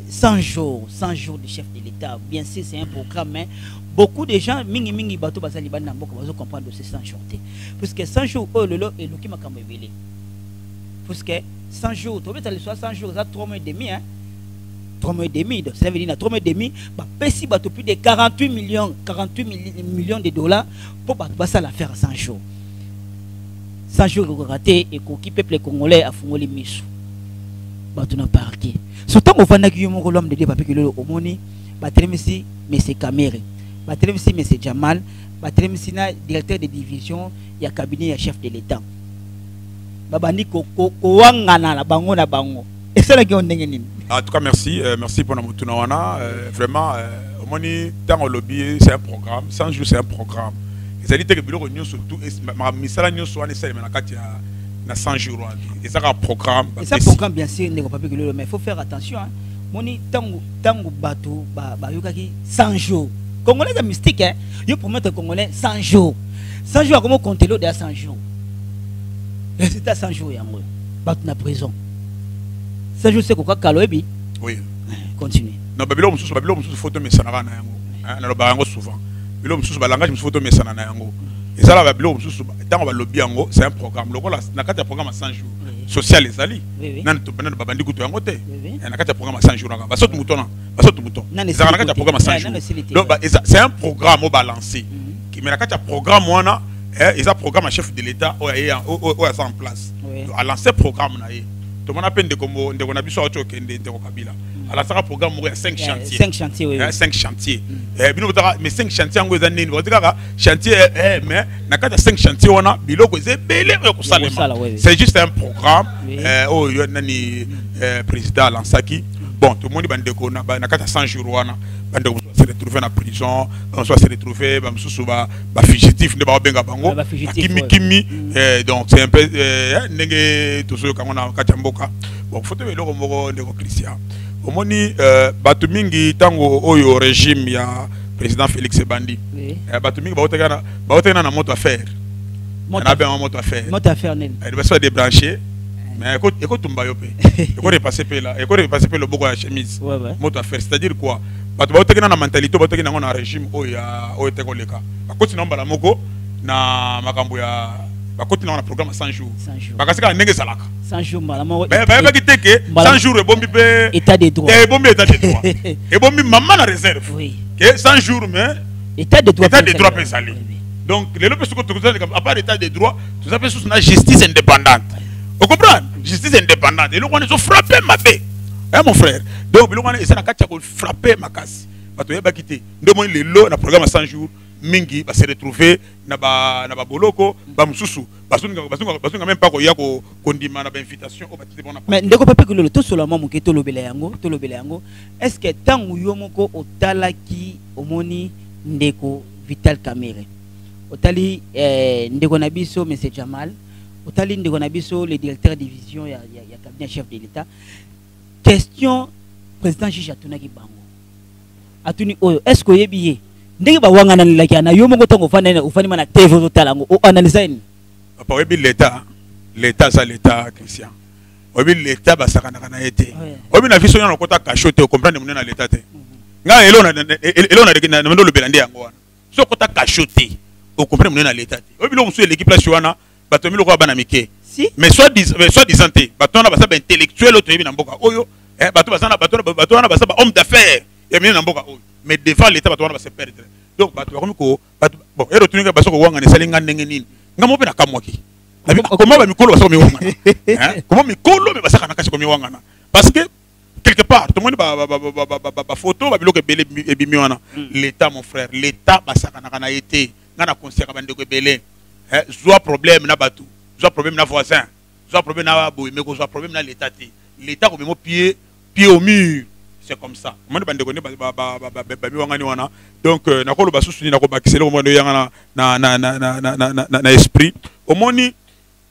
100 jours de chef de l'État, bien sûr c'est un programme, mais beaucoup de gens, mingi mingi bateau basaliban n'a pas comprendre de ces 100 jours. Parce que 100 jours, oh Lolo, et Luki m'a révélé. Parce que 100 jours, tu veux 100 jours, ça 3 mois et demi, hein. 3 mois et demi, donc ça veut dire 3 mois et demi, bah, si bateau plus de 48 millions de dollars pour ça l'affaire à 100 jours. 100 jours raté et qui peuple congolais a fondé les miches. Bateau n'a pas arqué. Surtout au Vanda qui est mon l'homme de débat que le homoni, Batremisi, mais c'est Kamere, Batremisi, mais c'est Jamal, Batremisi, directeur de division, il y a cabinet, il y a chef de l'État. Babani Kouangana, la bango na bango. Et c'est là qu'on est. En tout cas, merci. Merci pour notre tournoi. Vraiment, homoni, tant au lobby, c'est un programme. 100 jours, c'est un programme. C'est-à-dire que le réunion surtout, mais ça la soit nécessaire, mais na 100 jours. Et ça un programme. Et ça programme bien sûr, mais il faut faire attention. Moni tango bateau, ba yokaki 100 jours. Congolais c'est mystique hein. Yo promettre Congolais 100 jours. 100 jours comment compter l'eau de 100 jours. C'était 100 jours yango. Bat na prison. 100 jours c'est quoi kaloebi? Oui. Continue. Non, babilo mususu photo mesana na yango. Na lo ba yango souvent. Babilo mususu ba langage mususu photo mesana na yango. Et ça là babilo mususu tant ba lobby yango, c'est un programme. Loko la na kati ya programme 100 jours. Social les ali. Nan to bana babandi kuto yango te. Na kati ya programme 100 jours na. Ba sotu mutona. Ba sotu muton. Ça na kati ya programme 100 jours. Donc c'est un programme au balancé. Qui met na kati ya programme wana, et ça programme à chef de l'État au est en place. À lancer programme na ye. Tout le monde appelle de comme de on a biso auto kende de Kabila. À la ça programme il y a 5 chantiers. 5 chantiers oui. 5 chantiers. Mais 5 chantiers ngo ezani ni vodika chantier mais na kati 5 chantiers wana biloko ezebele ko salema. C'est juste un programme oh yo nani président Lansaki. Bon tout le monde bandeko na kati 100 jours wana bandeko se retrouver na prison, on soit se retrouver ba msusu ba fugitif ne ba benga bango. Kimi donc c'est un peu ndenge tout ce qu'on a kati mboka. Bon faut te eloko moko ndeko Christian. Omoni batu mingi tango oyo régime ya président Félix Ebandi. Batu mingi baotekana na moto à faire. Na ben moto à faire. Moto à faire nene. Il va se débrancher. Mais écoute tumba yo pe. Écoute repasser pe là. Écoute repasser pe le boko ya chemise. Moto à faire, c'est-à-dire quoi? Batu baotekana na mentalité, baotekana na régime oyo ya oyo tekoleka. Bakoti na mbala moko na makambo ya bakoti na programme 100 jours. Bakasika ndenge salaka. 100 jours malamo. Ba quitter que 100 jours bombi pe état de droit. Bombi état de droit. Et bombi maman na réserve. Oui. Que 100 jours mais état de droit. État de droit peut salir. Donc les lopes ce que tu à part état de droit, tout ça fait sous une justice indépendante. Vous comprenez? Justice indépendante. Et le on est frappé ma paix. Hein mon frère. Donc le on est ça na katia ko frapper ma casse. Bato yeba quitter. Ndemo le lo na programme 100 jours. Mingi va se retrouver na ba boloko ba mususu basunga même pas ko ya ko kondima na ba invitation au batite bona. Mais ndeko pape ko lolo to seulement muke to lobela yango est-ce que tangu yo moko otalaki omoni ndeko Vital Kamerhe otali ndeko na biso monsieur Jamal otali ndeko na biso le directeur de division ya cabinet chef de l'État question président juge atunaki bango atuni oyo est-ce que yebiye ndenge ba wangana laki ana yo mongo tongo ufani mana TV totalango o analyse ni papa webi l'état ça l'état Christian webi l'état basaka na été webi na vision na kota cachote comprendre munena l'état te nga elona na ndo le belandi yango wana so kota cachote o comprendre munena l'état te webi lo musu l'équipe la wana bato miloko bana mike mais soit disant te bato na basa ba intellectuel auto yebi na mboka oyo bato na basa ba homme d'affaires yebi na mboka oyo. Mais devant l'État, on va se perdre. Donc, bon, et retourner à Basso Wang et Salingan Nengenin. Comment on va me coller au Miwanga? Comment me coller au Miwanga? Parce que, quelque part, tout le monde va photo, va bloquer Bimiwana. L'État, mon frère, l'État, a été, n'a pas considéré que Belé. Soit problème, n'a pas tout. Soit problème, n'a voisin. Soit problème, n'a pas mais soit problème, n'a l'État. L'État, comme mon pied au mur. C'est comme ça. Donc, na ko ba susuni na ko ba kiselo mo yanga na esprit. Au moni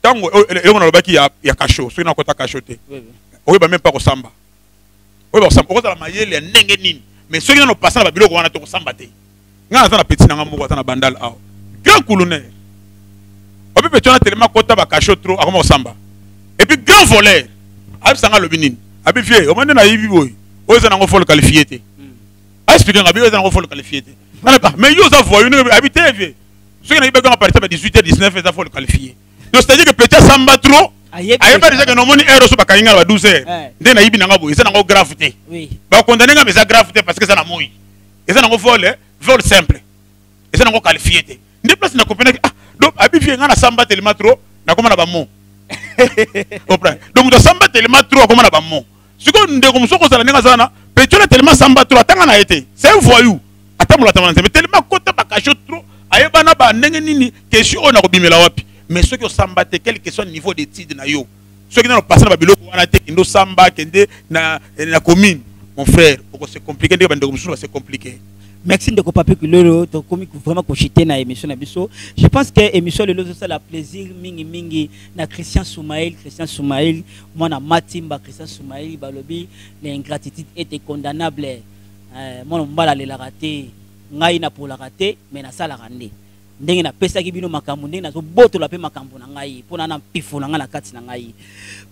tango le on ba ki ya kasho, so na ko ta kashote. O ba même pas ko samba. O ba samba, o za mayele ndenge nini. Mais ceux qui n'ont pas ça ba biloko wana to ko samba te. Nga na petit na ngamu ko ta na bandal aw. Grand colonel. O bi petona tellement ko ta ba kasho trop akoma ko samba. Et puis grand voleur. Abi sanga lobinini. Abi vie, o moni na yibi boy. Ils ont un qualifié. Expliquez moi, ils ont un qualifié. Mais ils ont voyé, ils habitent. Ceux qui ont besoin de partir à 18h, 19h, ils ont qualifié. Donc c'est-à-dire que peut-être ça m'a trop. Aïe pas déjà que nos moni héros sont pas gagnés à 12h. Dès na ibi nangabo, ils ont un gravité. Oui. Bah condamner mais ça gravité parce que ça n'a mouille. Ils ont un vol simple. Ils ont un qualifié. Des places na comprendre ah donc habitué ngana samba tellement trop, na comment na ba mon. Donc de samba tellement trop comment na ba mon. Ce qu'on dit comme ça, c'est tellement samba trop, c'est un voyou. Mais tellement côté bakacho trop, ayebana ba ndenge nini question on a robimela wapi. Mais ceux qui samba te quel que soit le niveau d'études na yo. Ceux qui n'ont pas ça ba biloko wana te ndo samba kende na commune. Mon frère, c'est compliqué de bande comme ça, c'est compliqué. Merci de papier que le comme vraiment cochiter na émission na biso. Je pense que émission le lozo ça la plaisir mingi na Christian Soumaël moi na Matimba Christian Soumaël balobi l'ingratitude était condamnable. Moi on va la rater ngai na pour la rater mais na ça la rendre. ndenge na pesa ki bino makambo ndenge na zo boto la pe makambo na ngai pona na pifo na nga na kati na ngai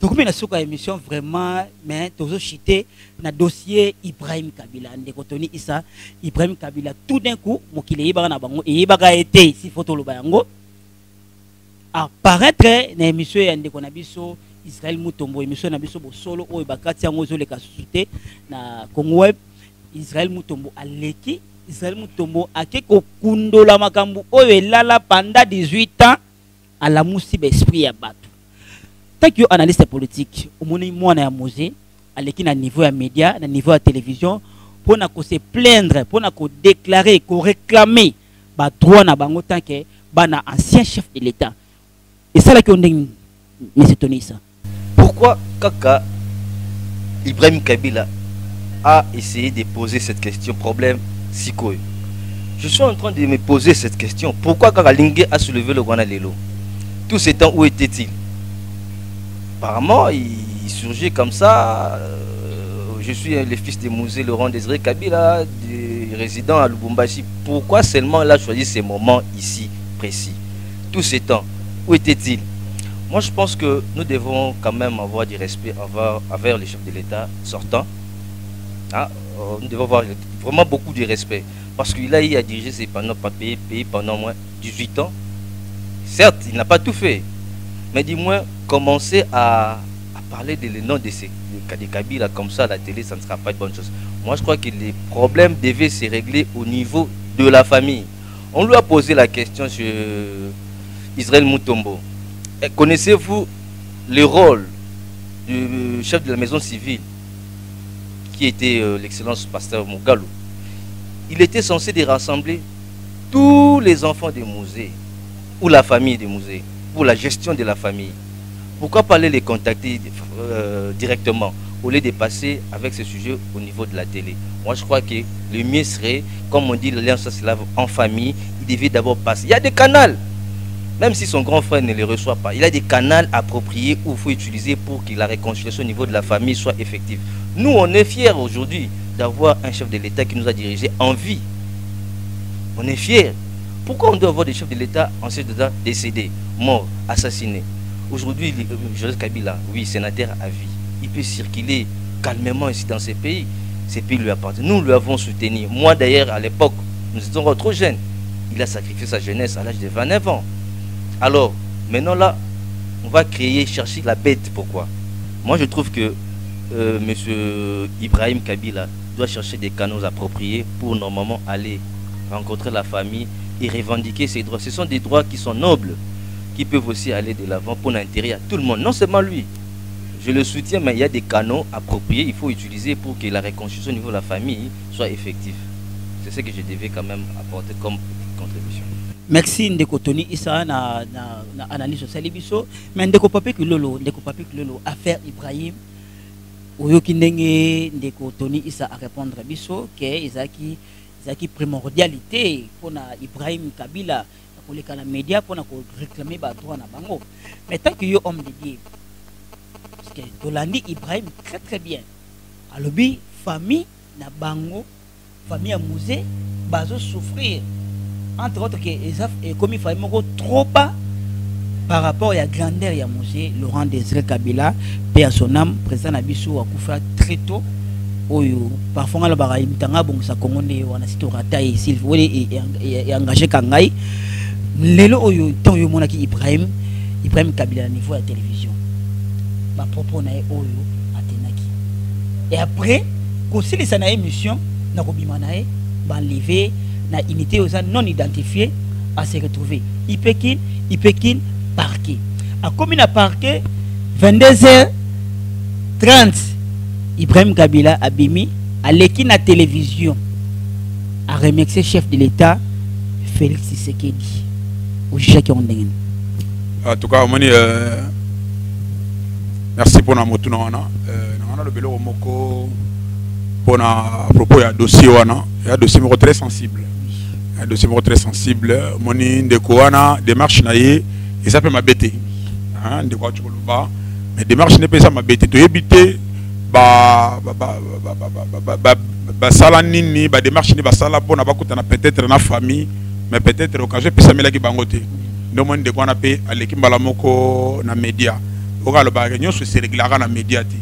donc mais na soka émission vraiment mais tozo chité na dossier Ibrahim Kabila ndeko Tony Issa Ibrahim Kabila tout d'un coup mokile yebaka na bango yebaka été si photo lo bayango apparaître na émission ya ndeko na biso Israël Mutombo émission na biso bo solo oyo bakati yango zo leka susute na Congo Web Israël Mutombo aleki Israël Mutombo ake kokundola makambo oyo elala pendant 18 ans à la musibe esprit ya bato. Tant que analyste politique, omoni mwana ya Mosé aleki na niveau ya média, na niveau ya télévision pour na ko se plaindre, pour na ko déclarer, ko réclamer ba droit na bango tant que bana ancien chef de l'État. Et ça là qui on dit monsieur Tony Issa. Pourquoi Kaka Ibrahim Kabila a essayé de poser cette question problème Sikoy? Je suis en train de me poser cette question. Pourquoi Kaka Lingé a soulevé le Rwanda Lelo? Tout ce temps, où était-il? Apparemment, il surgit comme ça. Je suis le fils de Mouzé Laurent Désiré Kabila, résident à Lubumbashi. Pourquoi seulement il a choisi ces moments ici, précis? Tout ce temps, où était-il? Moi, je pense que nous devons quand même avoir du respect envers les chefs de l'État sortants. Ah, nous devons avoir vraiment beaucoup de respect. Parce qu'il a eu à diriger ces pays pendant moins 18 ans. Certes, il n'a pas tout fait. Mais du moins, commencer à parler des noms de Kabila comme ça à la télé, ça ne sera pas une bonne chose. Moi, je crois que les problèmes devaient se régler au niveau de la famille. On lui a posé la question sur Israël Mutombo. Connaissez-vous le rôle du chef de la maison civile qui était l'excellence pasteur Mugalu? Il était censé de rassembler tous les enfants des musées ou la famille des musées pour la gestion de la famille. Pourquoi pas aller les contacter directement au lieu de passer avec ce sujet au niveau de la télé? Moi je crois que le mieux serait, comme on dit, l'alliance slave en famille, il devait d'abord passer. Il y a des canaux. Même si son grand frère ne les reçoit pas, il a des canaux appropriés où il faut utiliser pour que la réconciliation au niveau de la famille soit effective. Nous, on est fiers aujourd'hui d'avoir un chef de l'État qui nous a dirigés en vie. On est fiers. Pourquoi on doit avoir des chefs de l'État anciens d'État décédés, morts, assassinés? Aujourd'hui, Joseph Kabila, oui, sénateur à vie, il peut circuler calmement ici dans ces pays. Ces pays lui appartiennent. Nous lui avons soutenu. Moi d'ailleurs, à l'époque, nous étions trop jeunes. Il a sacrifié sa jeunesse à l'âge de 29 ans. Alors, maintenant là, on va chercher la bête. Pourquoi? Moi, je trouve que M. Ibrahim Kabila doit chercher des canaux appropriés pour normalement aller rencontrer la famille et revendiquer ses droits. Ce sont des droits qui sont nobles, qui peuvent aussi aller de l'avant pour l'intérêt à tout le monde, non seulement lui. Je le soutiens, mais il y a des canaux appropriés, il faut utiliser pour que la réconciliation au niveau de la famille soit effective. C'est ce que je devais quand même apporter comme contribution. Merci ndeko Tony Issa na analyse sociale biso mais ndeko Papi Kilolo affaire Ibrahim oyoki ndenge ndeko Tony Issa a répondre biso que ezaki primordialité pour na Ibrahim Kabila pour les canaux médias pour na réclamer ba droit na bango mais tant que yo homme de Dieu parce que Tolandi Ibrahim très très bien alobi famille na bango famille à musée bazo souffrir entre autres que Ezaf et comme il fallait trop bas par rapport à la grandeur de musée Laurent Désiré Kabila paix à son âme président Nabiso a Koufa très tôt oyo parfois la bara imitanga bon ça congolais wana sito rata et s'il faut et engagé kangai lelo oyo tant yo monaki Ibrahim Kabila niveau à la télévision ma propos na oyo atenaki et après ko silisa na émission na kobima na ba lever na unité aux non identifiés à se retrouver. Il peut parquet. À combien à parquet 22h30 Ibrahim Kabila Abimi à l'équipe na télévision a remercié chef de l'État Félix Tshisekedi au juge qui ont donné. En tout cas, merci pour notre motu na le belo moko pour à propos ya dossier wana, ya dossier très sensible. Un dossier très sensible. Moni ndeko wana démarche na ye et ça peut m'abêter. Hein, ndeko tu koloba mais démarche n'est pas ça m'abêter. To éviter ba sala nini ba démarche ni ba sala pona ba kutana peut-être na famille mais peut-être occasion pesa melaki bangote ndo mon de kwana pe aleki mbala moko na média okalo ba réunion se régler na média ti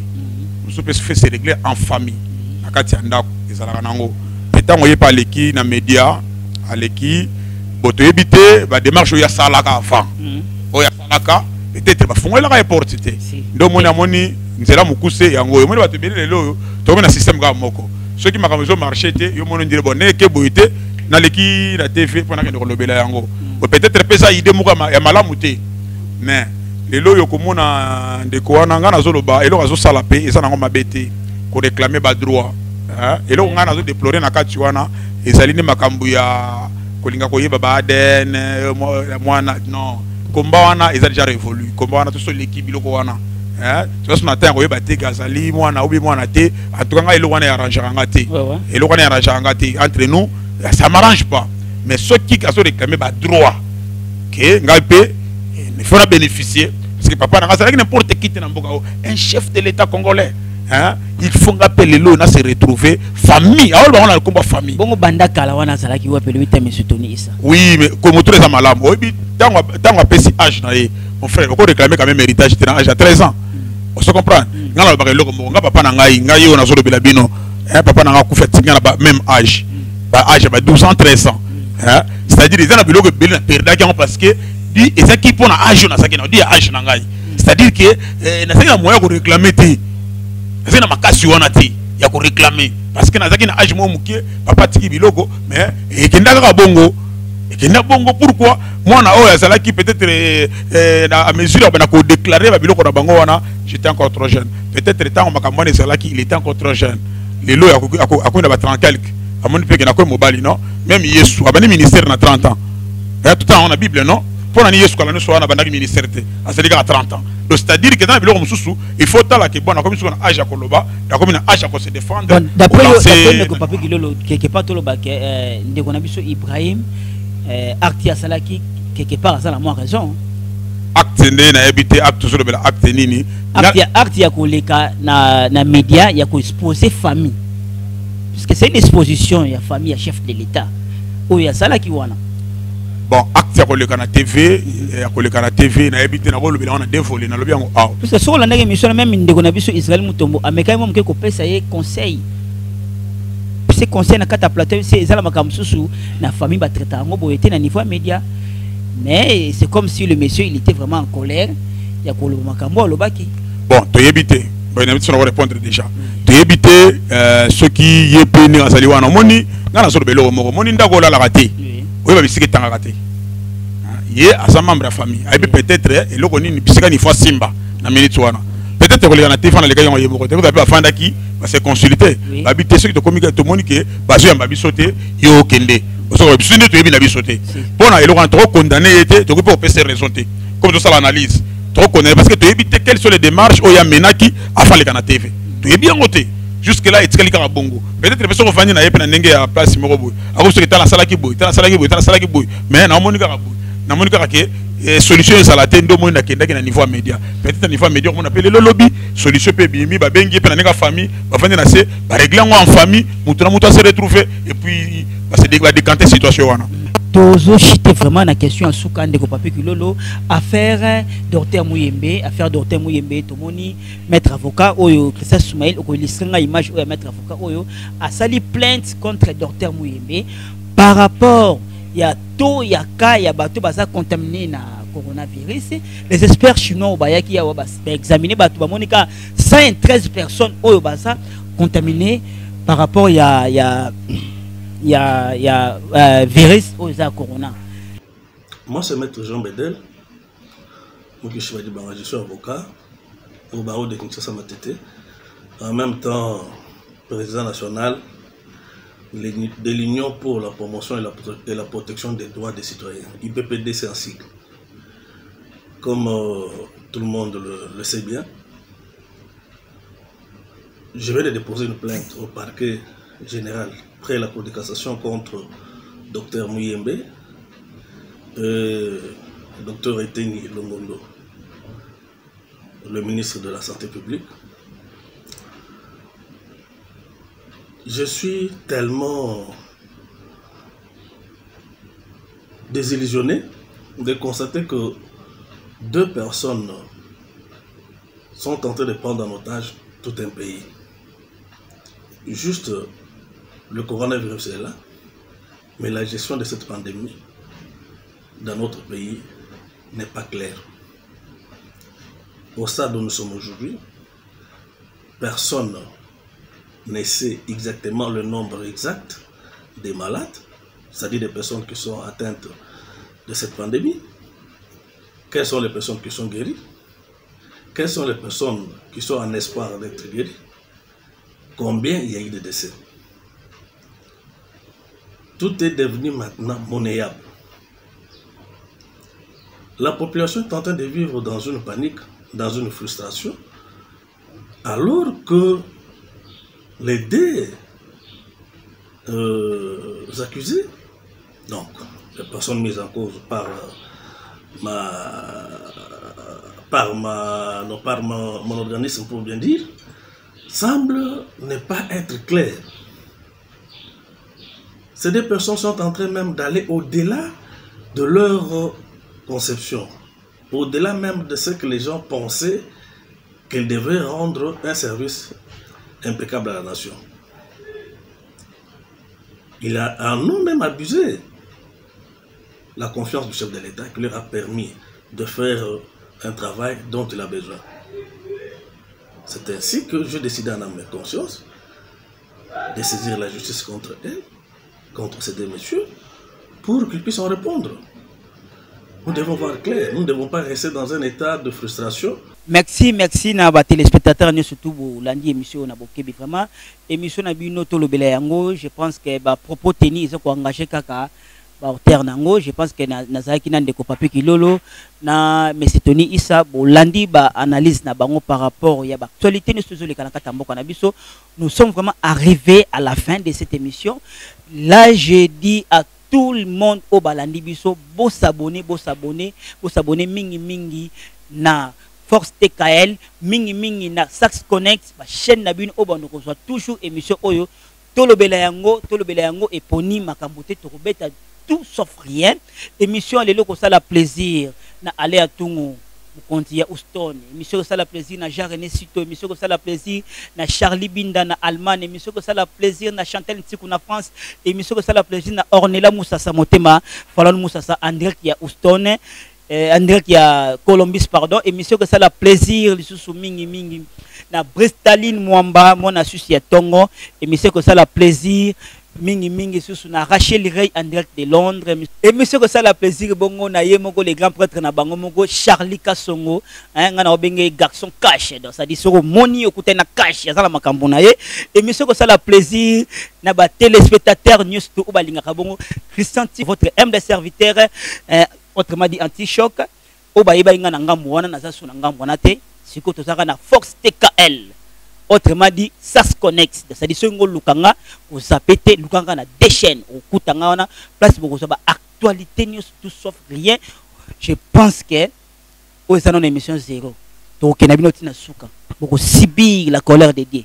musu pe se régler en famille nakati andako ezalaka nango etango ye pa aleki na média aleki boto ebité ba démarche ya salaka avant oya salaka peut-être ba fongola ka opportunité ndo moni amoni nzela mukuse yango yo moni ba tebele lelo to na système ga moko ceux qui m'a marché yo moni ndire bonne ke boité na leki la TV pour na ke kolobela yango peut-être pesa idée moko ya malamu te mais lelo yo komona ndeko wana nga nazoloba elo azo sala pe eza nango mabete ko réclamer ba droit elo nga nazo déplorer na kati wana ezali ne makambu ya kolinga koyeba ba ADN mwana non combat wana eza déjà révolu combat wana to so l'équipe biloko wana tu vois ce matin koyeba te gazali mwana obi mwana te atukanga elo wana ya arrangera te elo wana ya arrangera te entre nous ça m'arrange pas mais ceux qui ont réclamé ba droit que ngalpe il faut bénéficier parce que papa n'a n'importe qui un chef de l'État congolais il faut appeler l'eau na se retrouver famille alors on a le combat famille bongo banda kala wana sala ki wapele wita monsieur Tony Issa oui mais comme tout les amalam obi tango apesi âge na mon frère on réclamer quand même héritage de âge à 13 ans on se comprend ngala ba loko nga papa na ngai on a zo lobela bino papa na nga kufa tinga na même âge ba âge ba 12 ans 13 ans c'est-à-dire ils ont biloko belina perda parce que dit et ça qui pour na âge na ça qui na dit âge na ngai c'est-à-dire que na ça na moyen ko réclamer te c'est na makasi wana te ya ko réclamer parce que na ça qui na âge mo mukie papa tiki biloko mais et kenda ka bongo et kenda bongo pourquoi moi na oya sala qui peut-être à mesure na ko déclarer ba biloko na bango wana j'étais encore trop jeune peut-être temps makambo na sala qui il était encore trop jeune les lois à quoi na ba 30 quelque à mon pays na ko mobali non même Yesu abani ministère na 30 ans et tout temps on a Bible non pour na Yesu kala no so na bandaki ministère te à celui à 30 ans donc c'est-à-dire que dans biloko mususu il faut tala que bon na comme sur na âge à koloba na comme na âge à se défendre d'après le papa Kilolo quelque part tolo ba que ndeko na biso Ibrahim acte ya salaki quelque part ça la moi raison acte na habité acte toujours bela acte nini acte ya koleka na média ya ko exposer famille parce que c'est une exposition ya famille ya chef de l'État ou ya salaki wana bon acte ya koleka na TV ya koleka na TV na habité na kolobela wana dévolé na lobi yango parce que sur la ndenge mission même ndeko na biso Israël Mutombo ameka mo mke ko pesa ye conseil c'est conseil na kata plateau c'est ezala makambo susu na famille ba traiter ngo boyete na niveau média mais c'est comme si le monsieur il était vraiment en colère ya ko lo makambo lobaki bon to yebité bon na biso na répondre déjà to yebité ceux qui yepeni asali wana moni ngana so belo moko moni ndako la raté oui ba bisiki tanga raté ye asa membre de famille ay peut-être et loko nini bisika ni fois simba na minute wana peut-être que les na téléphone les gars ont yebo ko te afanda ki va se consulter ba bité ceux qui to communiquer to monique ba zo ya ba bisoté yo kende so biso nde to yebi na bisoté pona eloko na trop condamné était to ko pe faire raison te comme tout ça l'analyse trop connaître parce que tu évites quelles sont les démarches où il y a menaki à faire les canaux TV tu es bien noté jusque là il te calque à bongo peut-être que personne va venir na yepe na ndenge à place morobo à cause que tu la sala qui boy mais na monika ka boy na monika ka solution ça la tendo mo na kenda na niveau média peut-être niveau média on appelle le lobby solution pe bimi ba bengi pe na nga famille ba venir na se ba régler en famille mutu na mutu se retrouver et puis va se décanter situation wana Tozo chité vraiment la question à Soukan de Papi Kilolo, affaire Docteur Mouyembe, Tomoni, maître avocat, Oyo, Christophe Soumaïl, Oyo, l'Israël, image, Oyo, maître avocat, Oyo, a sali plainte contre Docteur Mouyembe par rapport, il y a tout, il y a cas, il y a bateau, baza contaminé na coronavirus. Les experts chinois, Obaya, qui a examiné bateau, Monica, 113 personnes, Oyo, baza contaminées par rapport, il y a virus au corona. Moi, c'est maître Jean Bedel. Moi, je suis avocat au barreau de Kinshasa Matete. En même temps, président national de l'Union pour la promotion et la protection des droits des citoyens. IPPD, c'est un cycle. Comme tout le monde le sait bien, je vais déposer une plainte au parquet général après la Cour de cassation contre Dr Mouyembe et Dr Eteni Longondo, le ministre de la Santé publique. Je suis tellement désillusionné de constater que 2 personnes sont en train de prendre en otage tout un pays. Juste, le coronavirus est là, mais la gestion de cette pandémie dans notre pays n'est pas claire. Au stade où nous sommes aujourd'hui, personne ne sait exactement le nombre exact des malades, c'est-à-dire des personnes qui sont atteintes de cette pandémie. Quelles sont les personnes qui sont guéries? Quelles sont les personnes qui sont en espoir d'être guéries? Combien il y a eu de décès? Tout est devenu maintenant monnayable. La population est en train de vivre dans une panique, dans une frustration, alors que les deux accusés, donc les personnes mises en cause par mon organisme, pour bien dire, semblent ne pas être claires. Ces deux personnes sont en train même d'aller au-delà de leur conception, au-delà même de ce que les gens pensaient qu'ils devaient rendre un service impeccable à la nation. Ils en ont même abusé la confiance du chef de l'État qui leur a permis de faire un travail dont il a besoin. C'est ainsi que je décidé en âme et conscience de saisir la justice contre elles, contre ces deux messieurs, pour qu'ils puissent en répondre. Nous devons voir clair, nous ne devons pas rester dans un état de frustration. Merci na ba téléspectateurs ni surtout bo landi émission na bokebi vraiment émission na bino to lobela yango. Je pense que ba propos tenus ils ont engagé kaka ba auteur nango. Je pense que na zaki na ndeko papi kilolo na Mesitoni Issa bo landi ba analyse na bango par rapport ya ba actualité ni toujours les kanaka tamboka na biso. Nous sommes vraiment arrivés à la fin de cette émission. Là je dis à tout le monde au balandi biso bo s'abonner mingi na Force TKL mingi na Sax Connect ba chaîne na bino o bando ko soit toujours émission oyo tolobela yango et poni makambote to kobeta tout sauf rien. Émission lelo ko sala plaisir na aller à Tungu Mukonti ya Houston, émission ko sala plaisir na Jean René Sito, émission ko sala plaisir na Charlie Binda na Allemagne, émission ko sala plaisir na Chantal Ntikou na France, émission ko sala plaisir na Ornella Moussassa Motema, Falon Moussassa André qui a Houston, André qui a Columbus pardon, émission que ça la plaisir sous mingi na Bristaline Mwamba mon associé ya Tongo, émission que ça la plaisir mingi sous na Rachel Rey en direct de Londres, émission que ça la plaisir bongo na yemoko les grands prêtres na bango moko Charlie Kasongo ngana obenge garçon cash donc ça dit soko moni okute na cash ya la makambo na ye, émission que ça la plaisir na ba téléspectateurs news to balinga kabongo Christian votre humble serviteur autrement dit anti-choc au baïba inga na ngambo wana na zasu na ngambo wana te siko tozaka na Fox TKL autrement dit Sax Connect c'est-à-dire songo lukanga ko zapete lukanga na deux chaînes au kutanga wana place boko so ba actualité news tout sauf rien. Je pense que au ça non émission 0 donc na bino tina suka boko subir la colère de Dieu.